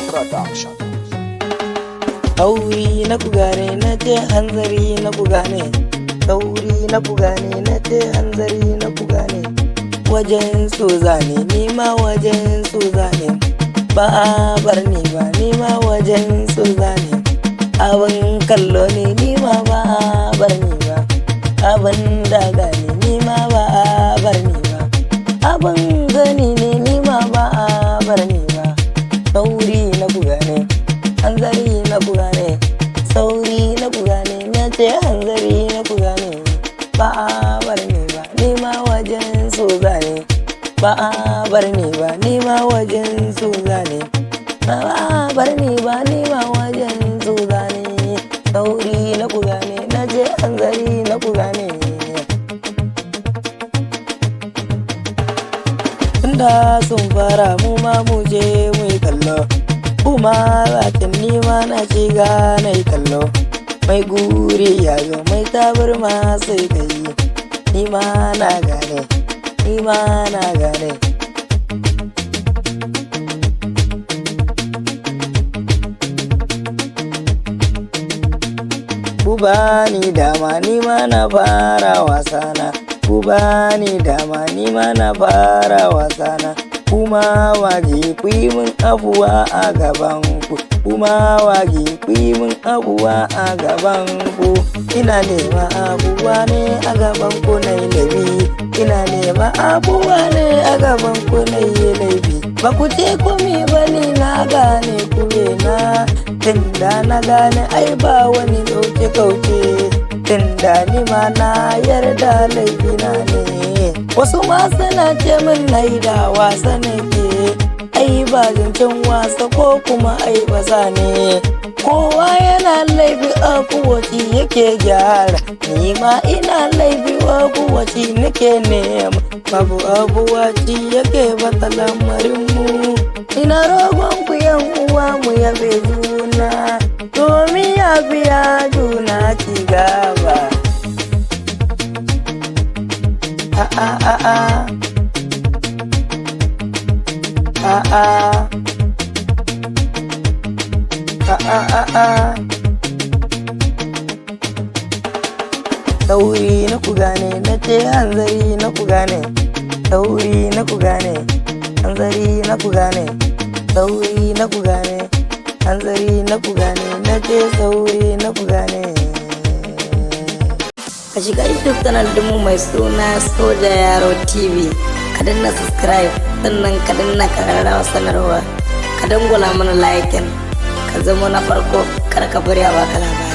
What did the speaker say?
Production. Sauri na ku gane na ce hanzari na ku gane, sauri na ku gane na ce hanzari na ku gane. Wajen so zane nima wajen so zane, ba a bar ni ba nima wajen so zane. Abin kallo ne nima ba a bar ni ba, abin daga ne nima ba a bar ni ba, abin gani ne nima ba a bar ni ba. Sauri na ku gane, hanzari na ku gane, sauri na ku gane na ce hanzari na ku gane. Ba a bar ni ba nima wajen so zane, ba a bar ni ba nima wajen so zane, ba a bar ni ba nima wajen so zane. Sauri na ku gane na ce hanzari na ku gane. Tunda sun fara mu ma mu je mu yi kallo, kuma zakin nima na shiga na yi kallo. Mai guri ya zo mai tabarma sai ka yi, nima na gane, nima na gane. Ku bani dama nima na fara wasana, ku bani dama nima na fara wasana. Kuma wage ku yi min abuwa a gaban ku, kuma wage ku yi min abuwa a gaban ku. Ina nema abuwa ne a gaban ku na yi laifi, ina nema abuwa ne a gaban ku na yi laifi. Ba ku ce kome ba ni na gane kure na, tunda na gane ai ba wani ɗauke kauce, tunda ni ma na yarda laifina ne. Wasu ma suna ce min na yi da wasa nake, ai ba zancen wasa ko kuma ai basa ne. Kowa yana laifi a kuwaci yake gyara, ni ma ina laifi a kuwaci nake nema. Babu abuwaci yake bata lamarinmu, ina rogon ku yan uwa mu yabe juna, domin ya biya juna ci gaba. Sauri na ku gane na ce hanzari na ku gane, sauri na ku gane, hanzari na ku gane, sauri na ku gane, hanzari na ku gane na ce sauri na ku gane. Ka shiga YouTube channel dinmu mai suna Soja Yaro TV, ka danna subscribe, sannan ka danna kararrawa sanarwa, ka dangwala mana like, ka zama na farko, kar ka bari a baka labari.